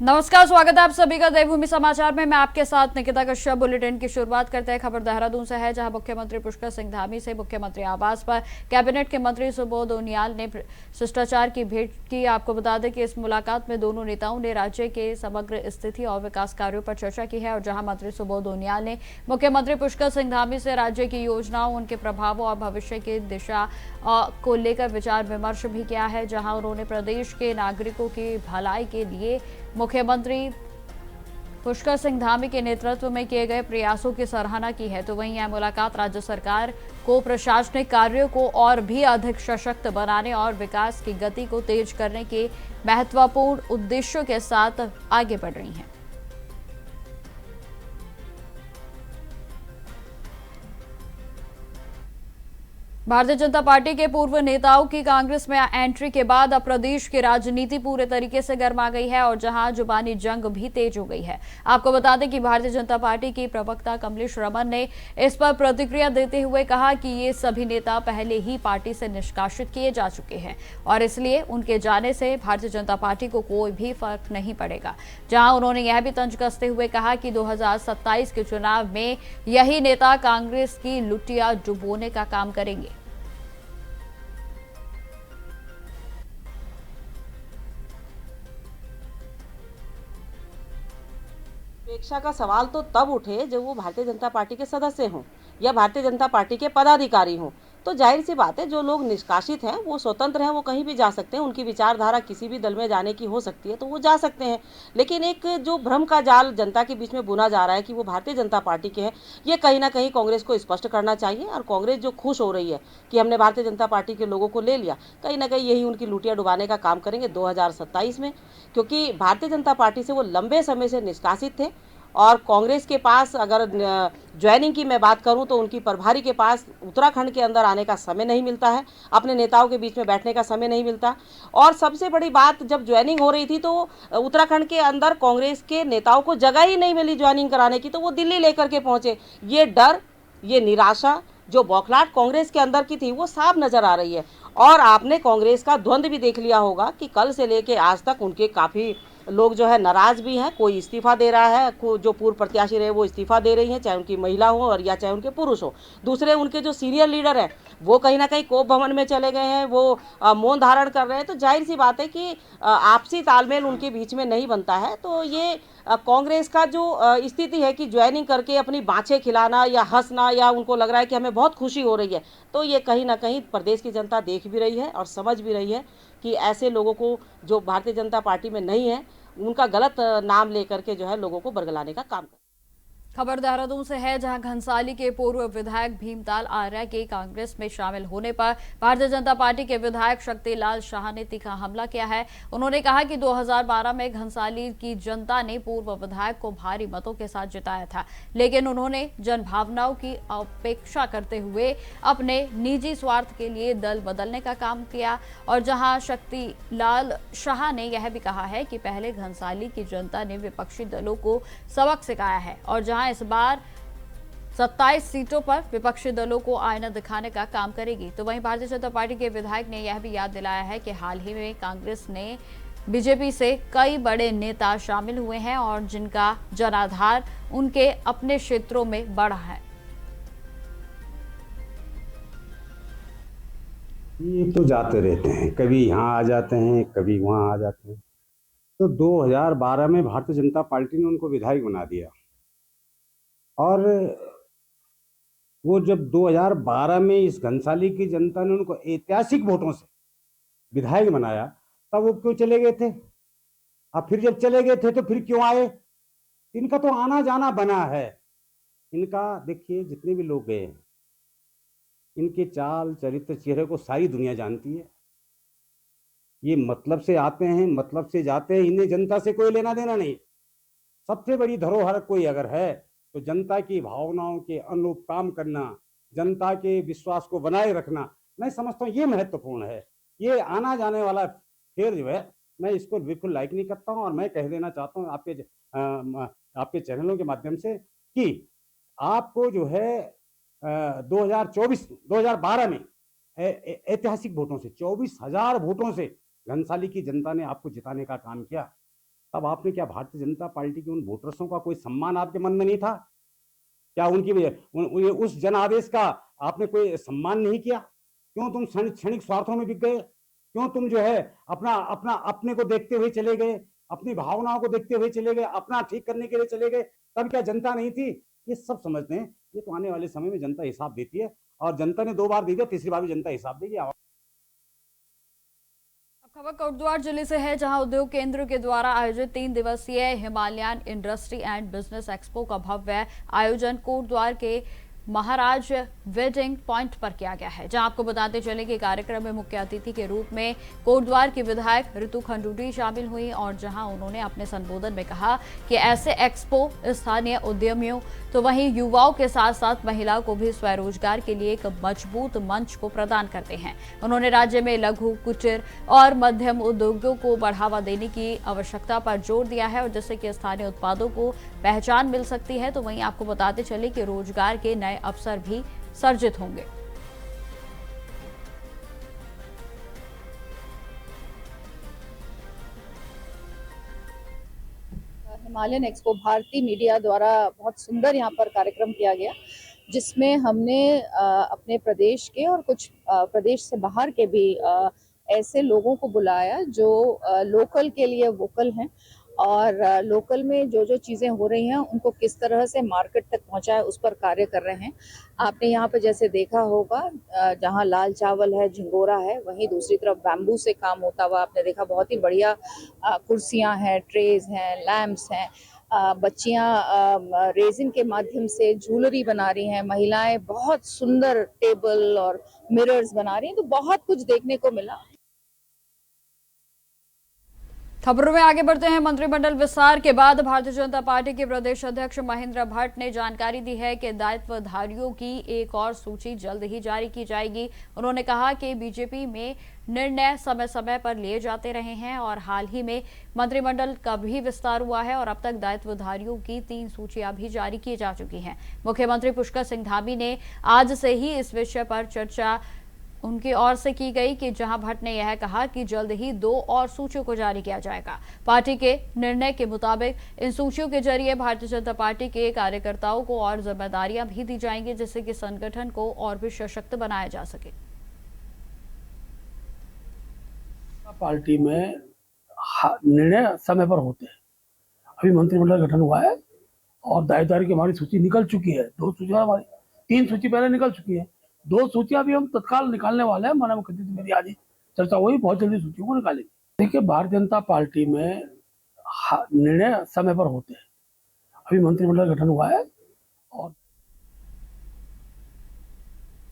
नमस्कार, स्वागत है आप सभी का देवभूमि समाचार में। मैं आपके साथ निकिता कश्यप। बुलेटिन की शुरुआत करते हैं खबर देहरादून से है, जहां मुख्यमंत्री पुष्कर सिंह धामी से मुख्यमंत्री आवास पर कैबिनेट के मंत्री सुबोध उनियाल ने शिष्टाचार की भेंट की। आपको बता दें कि इस मुलाकात में दोनों नेताओं ने राज्य के समग्र स्थिति और विकास कार्यों पर चर्चा की है, और जहां मंत्री सुबोध उनियाल ने मुख्यमंत्री पुष्कर सिंह धामी से राज्य की योजनाओं, उनके प्रभावों और भविष्य की दिशा को लेकर विचार विमर्श भी किया है। जहां उन्होंने प्रदेश के नागरिकों की भलाई के लिए मुख्यमंत्री पुष्कर सिंह धामी के नेतृत्व में किए गए प्रयासों की सराहना की है। तो वहीं यह मुलाकात राज्य सरकार को प्रशासनिक कार्यों को और भी अधिक सशक्त बनाने और विकास की गति को तेज करने के महत्वपूर्ण उद्देश्यों के साथ आगे बढ़ रही है। भारतीय जनता पार्टी के पूर्व नेताओं की कांग्रेस में एंट्री के बाद अब प्रदेश की राजनीति पूरे तरीके से गर्मा गई है, और जहां जुबानी जंग भी तेज हो गई है। आपको बता दें कि भारतीय जनता पार्टी की प्रवक्ता कमलेश रमन ने इस पर प्रतिक्रिया देते हुए कहा कि ये सभी नेता पहले ही पार्टी से निष्कासित किए जा चुके हैं, और इसलिए उनके जाने से भारतीय जनता पार्टी को कोई भी फर्क नहीं पड़ेगा। जहां उन्होंने यह भी तंज कसते हुए कहा कि 2027 के चुनाव में यही नेता कांग्रेस की लुटिया डुबोने का काम करेंगे। उपेक्षा का सवाल तो तब उठे जब वो भारतीय जनता पार्टी के सदस्य हों या भारतीय जनता पार्टी के पदाधिकारी हों। तो जाहिर सी बात है, जो लोग निष्कासित हैं वो स्वतंत्र हैं, वो कहीं भी जा सकते हैं। उनकी विचारधारा किसी भी दल में जाने की हो सकती है, तो वो जा सकते हैं। लेकिन एक जो भ्रम का जाल जनता के बीच में बुना जा रहा है कि वो भारतीय जनता पार्टी के हैं, ये कहीं ना कहीं कांग्रेस को स्पष्ट करना चाहिए। और कांग्रेस जो खुश हो रही है कि हमने भारतीय जनता पार्टी के लोगों को ले लिया, कहीं ना कहीं यही उनकी लुटिया डुबाने का काम करेंगे 2027 में। क्योंकि भारतीय जनता पार्टी से वो लंबे समय से निष्कासित थे, और कांग्रेस के पास अगर ज्वाइनिंग की मैं बात करूं तो उनकी प्रभारी के पास उत्तराखंड के अंदर आने का समय नहीं मिलता है, अपने नेताओं के बीच में बैठने का समय नहीं मिलता। और सबसे बड़ी बात, जब ज्वाइनिंग हो रही थी तो उत्तराखंड के अंदर कांग्रेस के नेताओं को जगह ही नहीं मिली ज्वाइनिंग कराने की, तो वो दिल्ली लेकर के पहुंचे। ये डर, ये निराशा, जो बौखलाहट कांग्रेस के अंदर की थी, वो साफ नजर आ रही है। और आपने कांग्रेस का द्वंद्व भी देख लिया होगा कि कल से लेके आज तक उनके काफ़ी लोग जो है नाराज भी हैं। कोई इस्तीफा दे रहा है, जो पूर्व प्रत्याशी रहे वो इस्तीफा दे रही हैं, चाहे उनकी महिला हो और या चाहे उनके पुरुष हो। दूसरे उनके जो सीनियर लीडर हैं वो कहीं ना कहीं कोप भवन में चले गए हैं, वो मौन धारण कर रहे हैं। तो जाहिर सी बात है कि आपसी तालमेल उनके बीच में नहीं बनता है। तो ये कांग्रेस का जो स्थिति है कि ज्वाइनिंग करके अपनी बाँछें खिलाना या हंसना, या उनको लग रहा है कि हमें बहुत खुशी हो रही है, तो ये कहीं ना कहीं प्रदेश की जनता देख भी रही है और समझ भी रही है कि ऐसे लोगों को जो भारतीय जनता पार्टी में नहीं है, उनका गलत नाम लेकर के जो है लोगों को बरगलाने का काम। खबर देहरादून से है, जहां घनसाली के पूर्व विधायक भीमताल आर्या के कांग्रेस में शामिल होने पर भारतीय जनता पार्टी के विधायक शक्तिलाल शाह ने तीखा हमला किया है। उन्होंने कहा कि 2012 में घनसाली की जनता ने पूर्व विधायक को भारी मतों के साथ जिताया था, लेकिन उन्होंने जनभावनाओं की अपेक्षा करते हुए अपने निजी स्वार्थ के लिए दल बदलने का काम किया। और जहां शक्तिलाल शाह ने यह भी कहा है कि पहले घनसाली की जनता ने विपक्षी दलों को सबक सिखाया है, और जहां इस बार 27 सीटों पर विपक्षी दलों को आईना दिखाने का काम करेगी। तो वहीं भारतीय जनता पार्टी के विधायक ने यह भी याद दिलाया है कि हाल ही में कांग्रेस ने बीजेपी से कई बड़े नेता शामिल हुए हैं, और जिनका जनाधार उनके अपने क्षेत्रों में बढ़ा है। ये तो जाते रहते हैं, कभी यहाँ आ जाते हैं, कभी वहाँ आ जाते हैं। तो 2012 में भारतीय जनता पार्टी ने उनको विधायक बना दिया, और वो जब 2012 में इस घनसाली की जनता ने उनको ऐतिहासिक वोटों से विधायक बनाया, तब वो क्यों चले गए थे? अब फिर जब चले गए थे तो फिर क्यों आए? इनका तो आना जाना बना है। इनका देखिए, जितने भी लोग गए, इनके चाल चरित्र चेहरे को सारी दुनिया जानती है। ये मतलब से आते हैं, मतलब से जाते हैं, इन्हें जनता से कोई लेना देना नहीं। सबसे बड़ी धरोहर कोई अगर है तो जनता की भावनाओं के अनुरूप काम करना, जनता के विश्वास को बनाए रखना, मैं समझता हूँ ये महत्वपूर्ण है। ये आना जाने वाला फेर जो है, मैं इसको बिल्कुल लाइक नहीं करता हूँ। और मैं कह देना चाहता हूँ आपके चैनलों के माध्यम से कि आपको जो है 2012 में ऐतिहासिक वोटों से 24,000 वोटों से घनसाली की जनता ने आपको जिताने का काम किया। तब आपने क्या भारतीय जनता पार्टी के उन वोटर्सों का कोई सम्मान आपके मन में नहीं था? क्या उस जनादेश का आपने कोई सम्मान नहीं किया? क्यों तुम क्षणिक स्वार्थों में बिक गए? क्यों तुम जो है अपने को देखते हुए चले गए, अपनी भावनाओं को देखते हुए चले गए, अपना ठीक करने के लिए चले गए? तब क्या जनता नहीं थी? ये सब समझते हैं। ये तो आने वाले समय में जनता हिसाब देती है, और जनता ने 2 बार दी है, तीसरी बार भी जनता हिसाब देगी। खबर कोटद्वार जिले से है, जहां उद्योग केंद्र के द्वारा आयोजित 3 दिवसीय Himalayan industry and business expo का भव्य आयोजन कोटद्वार के महाराज वेडिंग पॉइंट पर किया गया है। जहां आपको बताते चले कि कार्यक्रम में मुख्य अतिथि के रूप में कोटद्वार की विधायक ऋतु खंडूरी शामिल हुई, और जहां उन्होंने अपने संबोधन में कहा कि ऐसे एक्सपो स्थानीय उद्यमियों तो वहीं युवाओं के साथ साथ महिलाओं को भी स्वरोजगार के लिए एक मजबूत मंच को प्रदान करते हैं। उन्होंने राज्य में लघु, कुटीर और मध्यम उद्योगों को बढ़ावा देने की आवश्यकता पर जोर दिया है, और जिससे कि स्थानीय उत्पादों को पहचान मिल सकती है। तो वहीं आपको बताते चले कि रोजगार के नए अवसर भी सर्जित होंगे। हिमालयन एक्सपो भारतीय मीडिया द्वारा बहुत सुंदर यहाँ पर कार्यक्रम किया गया, जिसमें हमने अपने प्रदेश के और कुछ प्रदेश से बाहर के भी ऐसे लोगों को बुलाया जो लोकल के लिए वोकल हैं, और लोकल में जो जो चीज़ें हो रही हैं उनको किस तरह से मार्केट तक पहुंचाए उस पर कार्य कर रहे हैं। आपने यहाँ पे जैसे देखा होगा, जहाँ लाल चावल है, झिंगोरा है, वहीं दूसरी तरफ बैम्बू से काम होता हुआ आपने देखा। बहुत ही बढ़िया कुर्सियाँ हैं, ट्रेज हैं, लैम्प्स हैं, बच्चियाँ रेजिन के माध्यम से ज्वेलरी बना रही हैं, महिलाएं बहुत सुंदर टेबल और मिरर्स बना रही हैं। तो बहुत कुछ देखने को मिला। खबरों में आगे बढ़ते हैं। मंत्रिमंडल विस्तार के बाद भारतीय जनता पार्टी के प्रदेश अध्यक्ष महेंद्र भट्ट ने जानकारी दी है कि दायित्वधारियों की एक और सूची जल्द ही जारी की जाएगी। उन्होंने कहा कि बीजेपी में निर्णय समय समय पर लिए जाते रहे हैं, और हाल ही में मंत्रिमंडल का भी विस्तार हुआ है, और अब तक दायित्वधारियों की 3 सूचियां भी जारी की जा चुकी हैं। मुख्यमंत्री पुष्कर सिंह धामी ने आज से ही इस विषय पर चर्चा उनकी ओर से की गई, कि जहां भट्ट ने यह कहा कि जल्द ही 2 और सूचियों को जारी किया जाएगा। पार्टी के निर्णय के मुताबिक इन सूचियों के जरिए भारतीय जनता पार्टी के कार्यकर्ताओं को और जिम्मेदारियां भी दी जाएंगी, जिससे कि संगठन को और भी सशक्त बनाया जा सके। पार्टी में निर्णय समय पर होते हैं। अभी मंत्रिमंडल गठन हुआ है और दायित्वधारी की हमारी सूची निकल चुकी है। 2 सूचियां हमारी, 3 सूची पहले निकल चुकी है, 2 सूचियां भी हम तत्काल निकालने वाले हैं। माननीय मुख्यमंत्री से मेरी आज ही चर्चा हुई, बहुत जल्दी सूचियों को निकालेंगे। देखिए, भारतीय जनता पार्टी में निर्णय समय पर होते हैं। अभी मंत्रिमंडल गठन हुआ है। और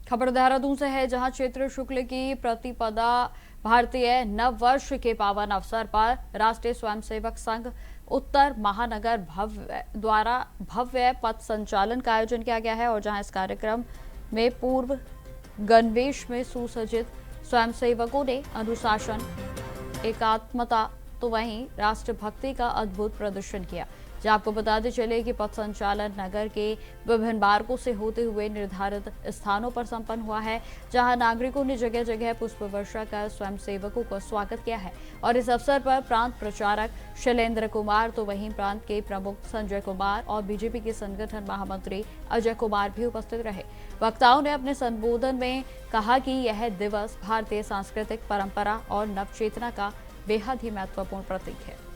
खबर देहरादून से है, जहां चैत्र शुक्ल की प्रतिपदा भारतीय नव वर्ष के पावन अवसर पर राष्ट्रीय स्वयंसेवक संघ उत्तर महानगर द्वारा भव्य पथ संचालन का आयोजन किया गया है, और जहां इस कार्यक्रम में पूर्व गणवेश में सुसज्जित स्वयंसेवकों ने अनुशासन, एकात्मता तो वहीं राष्ट्रभक्ति का अद्भुत प्रदर्शन किया। जहां आपको बताते चले कि पथ संचालन नगर के विभिन्न मार्गों से होते हुए निर्धारित स्थानों पर संपन्न हुआ है, जहां नागरिकों ने जगह जगह पुष्प वर्षा कर स्वयंसेवकों का स्वागत किया है। और इस अवसर पर प्रांत प्रचारक शैलेंद्र कुमार तो वहीं प्रांत के प्रमुख संजय कुमार और बीजेपी के संगठन महामंत्री अजय कुमार भी उपस्थित रहे। वक्ताओं ने अपने संबोधन में कहा कि यह दिवस भारतीय सांस्कृतिक परंपरा और नवचेतना का बेहद ही महत्वपूर्ण प्रतीक है।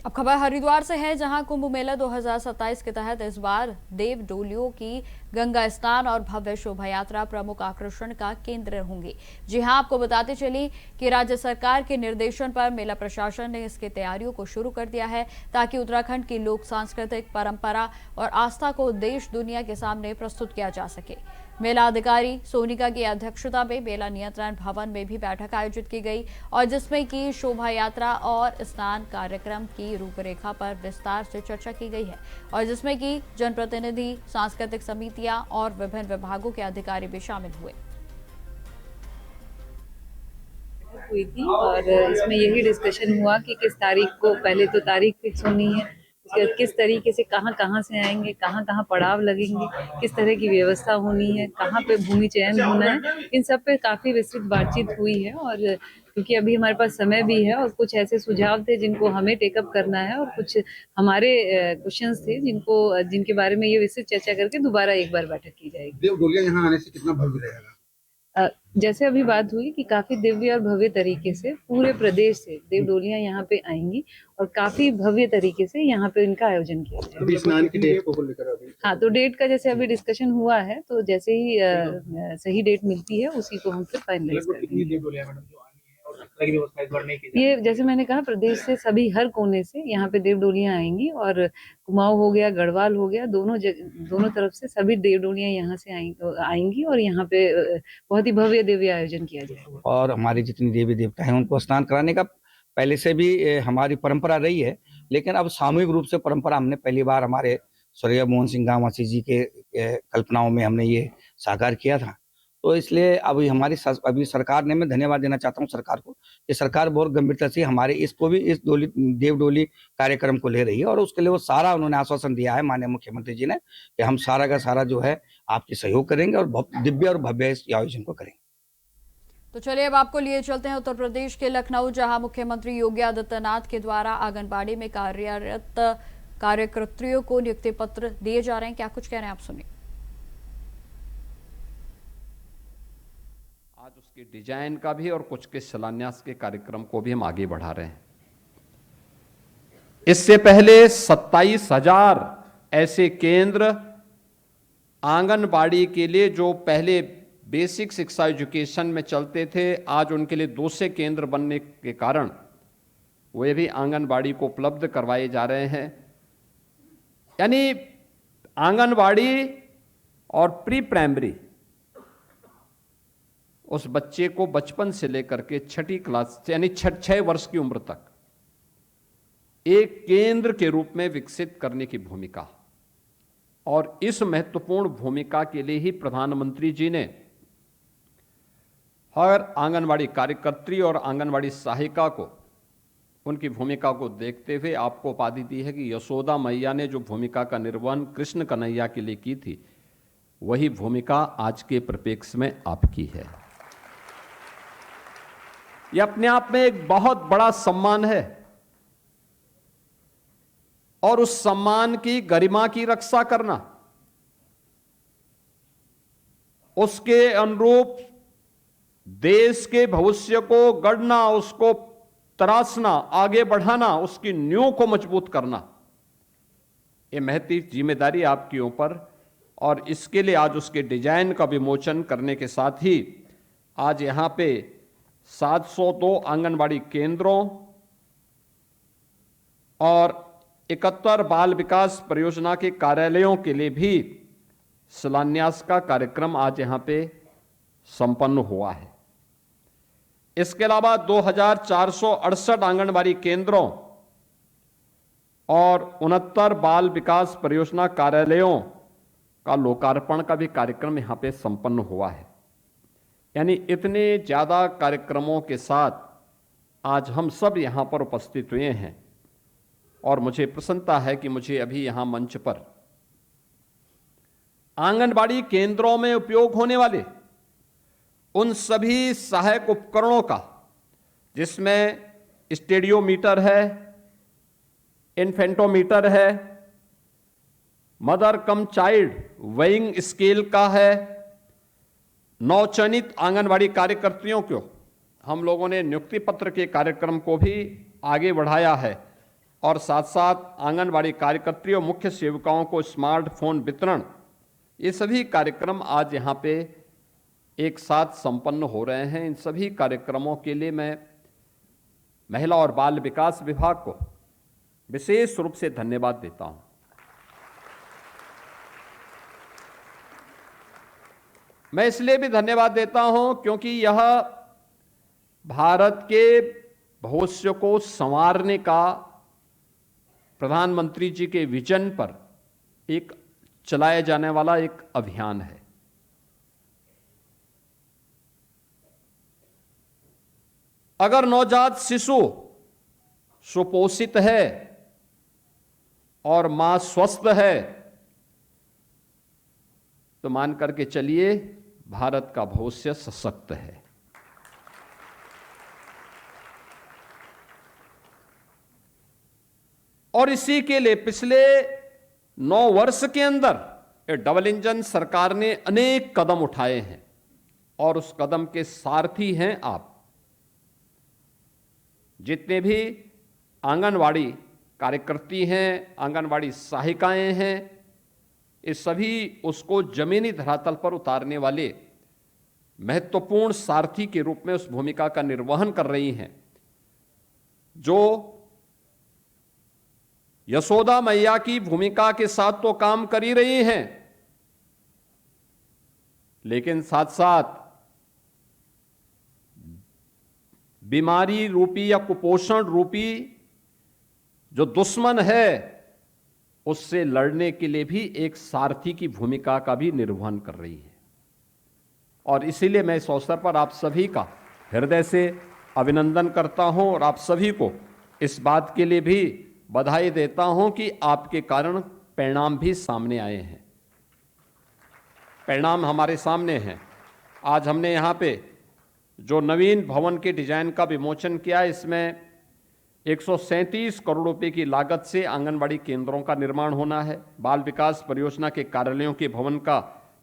अब खबर हरिद्वार से है, जहां कुंभ मेला 2027 के तहत इस बार देव डोलियों की गंगा स्नान और भव्य शोभा यात्रा प्रमुख आकर्षण का केंद्र होंगी। जी हां, आपको बताते चली कि राज्य सरकार के निर्देशन पर मेला प्रशासन ने इसकी तैयारियों को शुरू कर दिया है, ताकि उत्तराखंड की लोक सांस्कृतिक परंपरा और आस्था को देश दुनिया के सामने प्रस्तुत किया जा सके। मेला अधिकारी सोनिका की अध्यक्षता में मेला नियंत्रण भवन में भी बैठक आयोजित की गई, और जिसमें की शोभा यात्रा और स्नान कार्यक्रम की रूपरेखा पर विस्तार से चर्चा की गई है, और जिसमें की जनप्रतिनिधि, सांस्कृतिक समितियां और विभिन्न विभागों के अधिकारी भी शामिल हुए। बैठक हुई थी और इसमें यही डिस्कशन हुआ कि किस तारीख को, पहले तो तारीख फिक्स होनी है, उसके बाद किस तरीके से कहाँ कहाँ से आएंगे, कहाँ कहाँ पड़ाव लगेंगे, किस तरह की व्यवस्था होनी है, कहाँ पे भूमि चयन होना है, इन सब पे काफ़ी विस्तृत बातचीत हुई है। और क्योंकि अभी हमारे पास समय भी है और कुछ ऐसे सुझाव थे जिनको हमें टेकअप करना है और कुछ हमारे क्वेश्चंस थे जिनके बारे में ये विस्तृत चर्चा करके दोबारा एक बार बैठक की जाएगी। देव डोलिया यहाँ आने से कितना भव्य रहेगा? जैसे अभी बात हुई कि काफी दिव्य और भव्य तरीके से पूरे प्रदेश से देव डोलियां यहाँ पे आएंगी और काफी भव्य तरीके से यहाँ पे इनका आयोजन किया जाएगा। अभी स्नान की डेट को लेकर अभी हाँ, तो डेट का जैसे अभी डिस्कशन हुआ है, तो जैसे ही सही डेट मिलती है उसी को हम फिर फाइनलाइज कर देंगे। ये जैसे मैंने कहा, प्रदेश से सभी हर कोने से यहाँ पे देव डोलियां आएंगी और कुमाऊं हो गया, गढ़वाल हो गया, दोनों तरफ से सभी देव डोलियां यहाँ से आएंगी और यहाँ पे बहुत ही भव्य दिव्य आयोजन किया जाएगा। और हमारी जितनी देवी देवता हैं उनको स्नान कराने का पहले से भी हमारी परंपरा रही है, लेकिन अब सामूहिक रूप से परंपरा हमने पहली बार हमारे स्वर्गीय मोहन सिंह गांवासी जी के कल्पनाओं में हमने ये साकार किया था। तो इसलिए अभी अभी सरकार ने, मैं धन्यवाद देना चाहता हूँ सरकार को, कि सरकार बहुत गंभीरता से हमारे इसको भी इस देव डोली कार्यक्रम को ले रही है और उसके लिए वो सारा उन्होंने आश्वासन दिया है माननीय मुख्यमंत्री जी ने कि हम सारा का सारा जो है आपकी सहयोग करेंगे और दिव्य और भव्य इस आयोजन को करेंगे। तो चलिए अब आपको लिए चलते हैं उत्तर प्रदेश के लखनऊ, जहां मुख्यमंत्री योगी आदित्यनाथ के द्वारा आंगनबाड़ी में कार्यरत कार्यकर्त्रियों को नियुक्ति पत्र दिए जा रहे हैं। क्या कुछ कह रहे हैं आप सुनिए। आज उसके डिजाइन का भी और कुछ के शिलान्यास के कार्यक्रम को भी हम आगे बढ़ा रहे हैं। इससे पहले 27,000 ऐसे केंद्र आंगनबाड़ी के लिए जो पहले बेसिक शिक्षा एजुकेशन में चलते थे, आज उनके लिए दूसरे केंद्र बनने के कारण वे भी आंगनबाड़ी को उपलब्ध करवाए जा रहे हैं। यानी आंगनबाड़ी और प्री प्राइमरी उस बच्चे को बचपन से लेकर के 6ठी क्लास यानी 6 वर्ष की उम्र तक एक केंद्र के रूप में विकसित करने की भूमिका, और इस महत्वपूर्ण भूमिका के लिए ही प्रधानमंत्री जी ने हर आंगनबाड़ी कार्यकर्त्री और आंगनबाड़ी सहायिका को उनकी भूमिका को देखते हुए आपको उपाधि दी है कि यशोदा मैया ने जो भूमिका का निर्वहन कृष्ण कन्हैया के लिए की थी, वही भूमिका आज के परिप्रेक्ष्य में आपकी है। यह अपने आप में एक बहुत बड़ा सम्मान है और उस सम्मान की गरिमा की रक्षा करना, उसके अनुरूप देश के भविष्य को गढ़ना, उसको तराशना, आगे बढ़ाना, उसकी नींव को मजबूत करना, ये महती जिम्मेदारी आपके ऊपर। और इसके लिए आज उसके डिजाइन का विमोचन करने के साथ ही आज यहां पे 702 आंगनबाड़ी केंद्रों और 71 बाल विकास परियोजना के कार्यालयों के लिए भी शिलान्यास का कार्यक्रम आज यहां पे संपन्न हुआ है। इसके अलावा 2468 आंगनबाड़ी केंद्रों और 69 बाल विकास परियोजना कार्यालयों का लोकार्पण का भी कार्यक्रम यहां पे संपन्न हुआ है। यानी इतने ज्यादा कार्यक्रमों के साथ आज हम सब यहां पर उपस्थित हुए हैं और मुझे प्रसन्नता है कि मुझे अभी यहां मंच पर आंगनबाड़ी केंद्रों में उपयोग होने वाले उन सभी सहायक उपकरणों का, जिसमें स्टेडियोमीटर है, इन्फेंटोमीटर है, mother come child weighing scale का है, नवचयनित आंगनबाड़ी कार्यकर्तियों को हम लोगों ने नियुक्ति पत्र के कार्यक्रम को भी आगे बढ़ाया है और साथ साथ आंगनबाड़ी कार्यकर्तियों मुख्य सेविकाओं को स्मार्टफोन वितरण, ये सभी कार्यक्रम आज यहाँ पे एक साथ संपन्न हो रहे हैं। इन सभी कार्यक्रमों के लिए मैं महिला और बाल विकास विभाग को विशेष रूप से धन्यवाद देता हूं। मैं इसलिए भी धन्यवाद देता हूं क्योंकि यह भारत के भविष्य को संवारने का प्रधानमंत्री जी के विजन पर एक चलाया जाने वाला एक अभियान है। अगर नवजात शिशु सुपोषित है और मां स्वस्थ है तो मान करके चलिए भारत का भविष्य सशक्त है। और इसी के लिए पिछले 9 वर्ष के अंदर डबल इंजन सरकार ने अनेक कदम उठाए हैं और उस कदम के सारथी हैं आप। जितने भी आंगनवाड़ी कार्यकर्ती हैं, आंगनवाड़ी सहायिकाएं हैं, ये सभी उसको जमीनी धरातल पर उतारने वाले महत्वपूर्ण सारथी के रूप में उस भूमिका का निर्वहन कर रही हैं, जो यशोदा मैया की भूमिका के साथ तो काम कर ही रही हैं, लेकिन साथ साथ बीमारी रूपी या कुपोषण रूपी जो दुश्मन है उससे लड़ने के लिए भी एक सारथी की भूमिका का भी निर्वहन कर रही है। और इसीलिए मैं इस अवसर पर आप सभी का हृदय से अभिनंदन करता हूं और आप सभी को इस बात के लिए भी बधाई देता हूं कि आपके कारण परिणाम भी सामने आए हैं। परिणाम हमारे सामने हैं। आज हमने यहाँ पे जो नवीन भवन के डिजाइन का विमोचन किया, इसमें 137 करोड़ रुपए की लागत से आंगनबाड़ी केंद्रों का निर्माण होना है। बाल विकास परियोजना के कार्यालयों के भवन का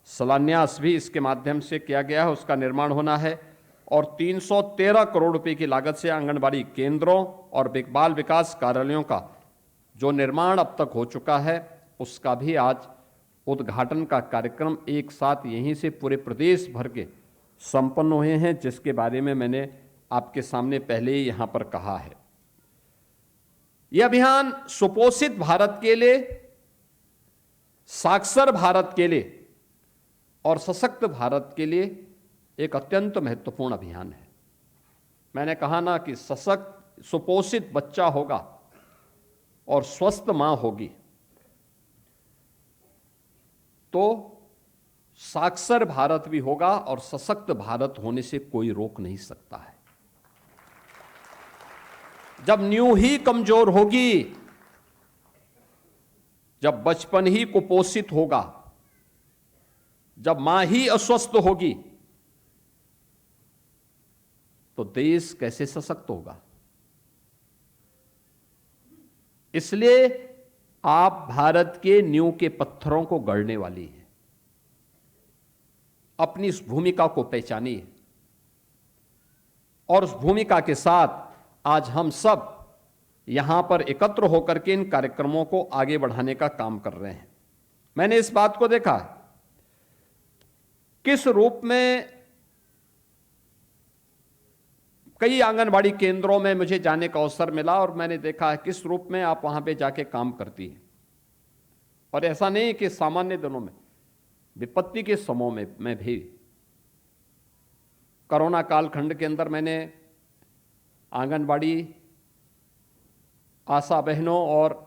शिलान्यास भी इसके माध्यम से किया गया है, उसका निर्माण होना है। और 313 करोड़ रुपए की लागत से आंगनबाड़ी केंद्रों और बाल विकास कार्यालयों का जो निर्माण अब तक हो चुका है, उसका भी आज उद्घाटन का कार्यक्रम एक साथ यहीं से पूरे प्रदेश भर के संपन्न हुए हैं, जिसके बारे में मैंने आपके सामने पहले ही यहां पर कहा है। यह अभियान सुपोषित भारत के लिए, साक्षर भारत के लिए और सशक्त भारत के लिए एक अत्यंत महत्वपूर्ण अभियान है। मैंने कहा ना कि सशक्त सुपोषित बच्चा होगा और स्वस्थ मां होगी तो साक्षर भारत भी होगा और सशक्त भारत होने से कोई रोक नहीं सकता है। जब नींव ही कमजोर होगी, जब बचपन ही कुपोषित होगा, जब मां ही अस्वस्थ होगी तो देश कैसे सशक्त होगा। इसलिए आप भारत के नींव के पत्थरों को गढ़ने वाली हैं। अपनी इस भूमिका को पहचानिए और उस भूमिका के साथ आज हम सब यहां पर एकत्र होकर के इन कार्यक्रमों को आगे बढ़ाने का काम कर रहे हैं। मैंने इस बात को देखा किस रूप में कई आंगनबाड़ी केंद्रों में मुझे जाने का अवसर मिला और मैंने देखा है किस रूप में आप वहां पे जाके काम करती हैं। और ऐसा नहीं कि सामान्य दिनों में, विपत्ति के समय में भी, कोरोना कालखंड के अंदर मैंने आंगनबाड़ी आशा बहनों और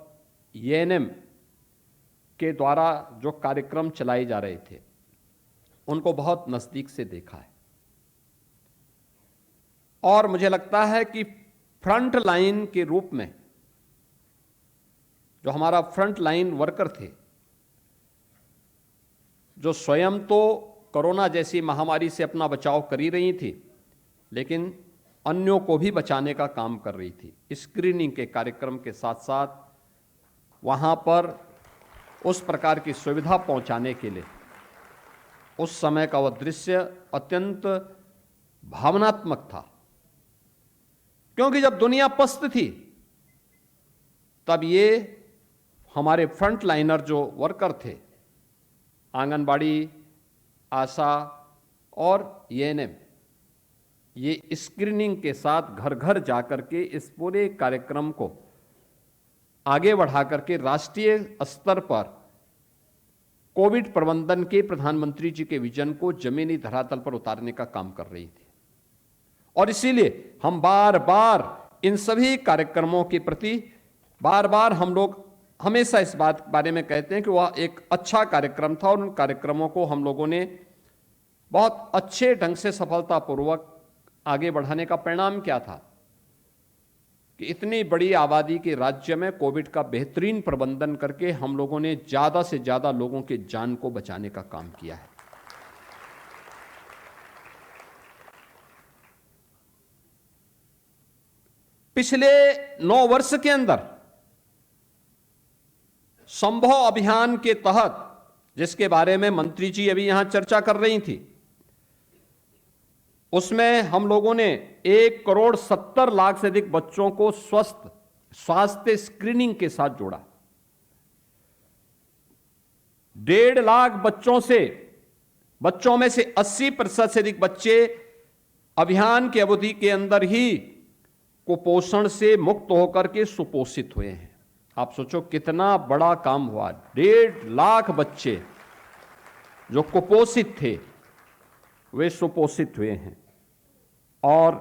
एएनएम के द्वारा जो कार्यक्रम चलाए जा रहे थे उनको बहुत नजदीक से देखा है। और मुझे लगता है कि फ्रंट लाइन के रूप में जो हमारा फ्रंट लाइन वर्कर थे, जो स्वयं तो कोरोना जैसी महामारी से अपना बचाव कर ही रही थी, लेकिन अन्यों को भी बचाने का काम कर रही थी। स्क्रीनिंग के कार्यक्रम के साथ साथ वहाँ पर उस प्रकार की सुविधा पहुँचाने के लिए उस समय का वह दृश्य अत्यंत भावनात्मक था, क्योंकि जब दुनिया पस्त थी तब ये हमारे फ्रंट लाइनर जो वर्कर थे, आंगनबाड़ी, आशा और एएनएम, ये स्क्रीनिंग के साथ घर घर जाकर के इस पूरे कार्यक्रम को आगे बढ़ा करके राष्ट्रीय स्तर पर कोविड प्रबंधन के प्रधानमंत्री जी के विजन को जमीनी धरातल पर उतारने का काम कर रही थी। और इसीलिए हम बार बार इन सभी कार्यक्रमों के प्रति बार बार हम लोग हमेशा इस बात बारे में कहते हैं कि वह एक अच्छा कार्यक्रम था और उन कार्यक्रमों को हम लोगों ने बहुत अच्छे ढंग से सफलतापूर्वक आगे बढ़ाने का परिणाम क्या था कि इतनी बड़ी आबादी के राज्य में कोविड का बेहतरीन प्रबंधन करके हम लोगों ने ज्यादा से ज्यादा लोगों के जान को बचाने का काम किया है। पिछले 9 वर्ष के अंदर संभव अभियान के तहत, जिसके बारे में मंत्री जी अभी यहां चर्चा कर रही थी, उसमें हम लोगों ने 1,70,00,000 से अधिक बच्चों को स्वास्थ्य स्क्रीनिंग के साथ जोड़ा। 1.5 लाख बच्चों में से 80% से अधिक बच्चे अभियान की अवधि के अंदर ही कुपोषण से मुक्त होकर के सुपोषित हुए हैं। आप सोचो कितना बड़ा काम हुआ। 1.5 लाख बच्चे जो कुपोषित थे वे सुपोषित हुए हैं। और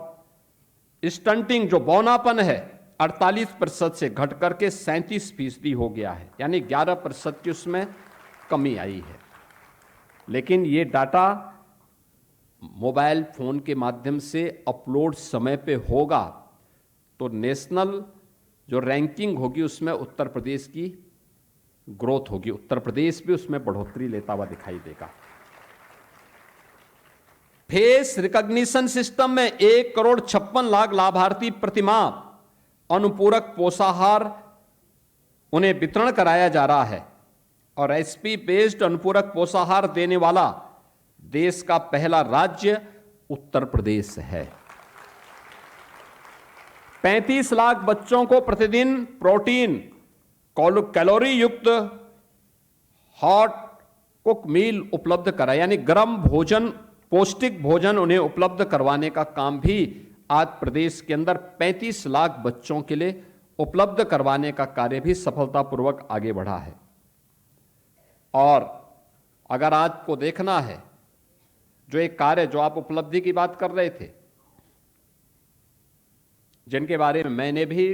स्टंटिंग जो बौनापन है 48% से घट करके 37% हो गया है, यानी 11% की उसमें कमी आई है। लेकिन ये डाटा मोबाइल फोन के माध्यम से अपलोड समय पे होगा तो नेशनल जो रैंकिंग होगी उसमें उत्तर प्रदेश की ग्रोथ होगी, उत्तर प्रदेश भी उसमें बढ़ोतरी लेता हुआ दिखाई देगा। फेस रिकॉग्निशन सिस्टम में 1,56,00,000 लाभार्थी प्रतिमाह अनुपूरक पोषाहार उन्हें वितरण कराया जा रहा है और एसपी बेस्ड अनुपूरक पोषाहार देने वाला देश का पहला राज्य उत्तर प्रदेश है। 35 लाख बच्चों को प्रतिदिन प्रोटीन कैलोरी युक्त हॉट कुक मील उपलब्ध करा, यानी गर्म भोजन, पौष्टिक भोजन उन्हें उपलब्ध करवाने का काम भी आज प्रदेश के अंदर 35 लाख बच्चों के लिए उपलब्ध करवाने का कार्य भी सफलतापूर्वक आगे बढ़ा है। और अगर आज को देखना है, जो एक कार्य जो आप उपलब्धि की बात कर रहे थे, जिनके बारे में मैंने भी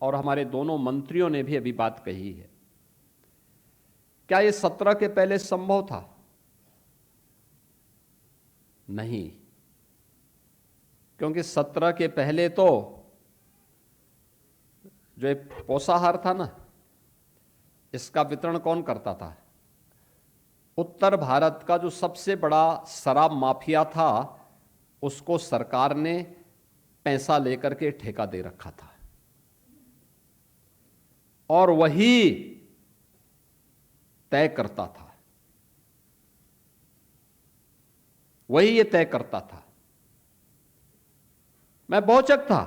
और हमारे दोनों मंत्रियों ने भी अभी बात कही है, क्या ये 17 के पहले संभव था? नहीं, क्योंकि 17 के पहले तो जो एक पोषाहार था ना, इसका वितरण कौन करता था? उत्तर भारत का जो सबसे बड़ा शराब माफिया था उसको सरकार ने पैसा लेकर के ठेका दे रखा था और वही तय करता था, वही ये तय करता था। मैं बहुचक था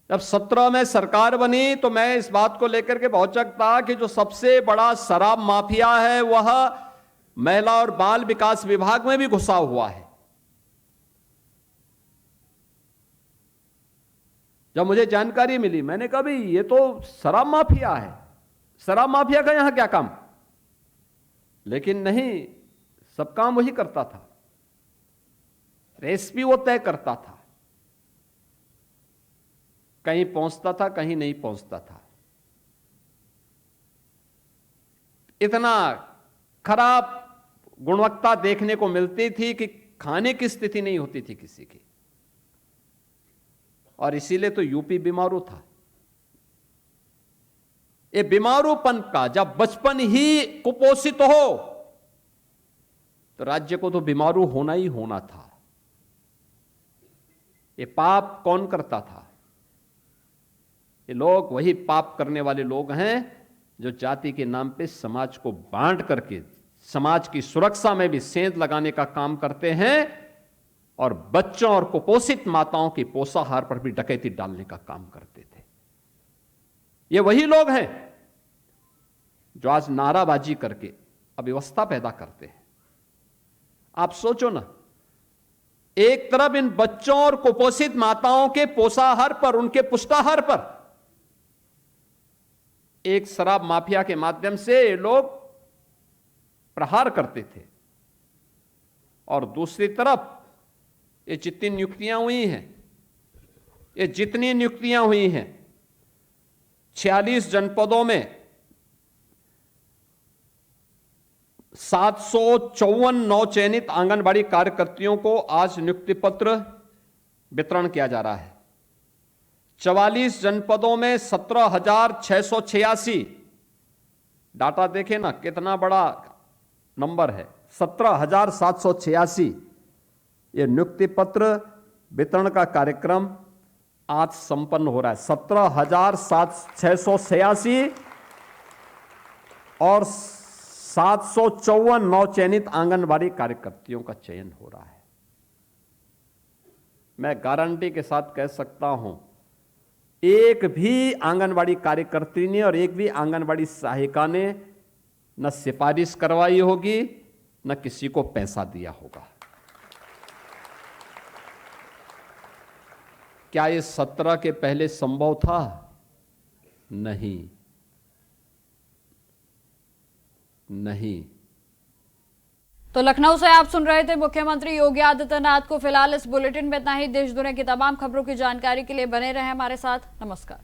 जब 17 में सरकार बनी, तो मैं इस बात को लेकर के बहुचक था कि जो सबसे बड़ा शराब माफिया है वह महिला और बाल विकास विभाग में भी घुसा हुआ है। जब मुझे जानकारी मिली, मैंने कहा भाई ये तो शराब माफिया है, शराब माफिया का यहां क्या काम? लेकिन नहीं, सब काम वही करता था, रेसिपी वो तय करता था, कहीं पहुंचता था कहीं नहीं पहुंचता था। इतना खराब गुणवत्ता देखने को मिलती थी कि खाने की स्थिति नहीं होती थी किसी की, और इसीलिए तो यूपी बीमारू था। ये बीमारूपन का जब बचपन ही कुपोषित हो तो राज्य को तो बीमारू होना ही होना था। ये पाप कौन करता था? ये लोग वही पाप करने वाले लोग हैं जो जाति के नाम पे समाज को बांट करके समाज की सुरक्षा में भी सेंध लगाने का काम करते हैं और बच्चों और कुपोषित माताओं की पोषाहार पर भी डकैती डालने का काम करते थे। ये वही लोग हैं जो आज नाराबाजी करके अव्यवस्था पैदा करते हैं। आप सोचो ना, एक तरफ इन बच्चों और कुपोषित माताओं के पोषाहार पर, उनके पुष्टाहार पर एक शराब माफिया के माध्यम से ये लोग प्रहार करते थे, और दूसरी तरफ ये जितनी नियुक्तियां हुई हैं 46 जनपदों में 754 नवचयनित आंगनबाड़ी कार्यकर्तियों को आज नियुक्ति पत्र वितरण किया जा रहा है। 44 जनपदों में 17,686, डाटा देखें ना कितना बड़ा नंबर है, 17,786। ये नियुक्ति पत्र वितरण का कार्यक्रम आज संपन्न हो रहा है। 17,686 और 754 नवचयनित आंगनबाड़ी कार्यकर्तियों का चयन हो रहा है। मैं गारंटी के साथ कह सकता हूं, एक भी आंगनबाड़ी कार्यकर्ती ने और एक भी आंगनबाड़ी सहायिका ने न सिफारिश करवाई होगी, न किसी को पैसा दिया होगा। क्या ये 17 के पहले संभव था? नहीं। तो लखनऊ से आप सुन रहे थे मुख्यमंत्री योगी आदित्यनाथ को। फिलहाल इस बुलेटिन में इतना ही। देश दुनिया की तमाम खबरों की जानकारी के लिए बने रहें हमारे साथ। नमस्कार।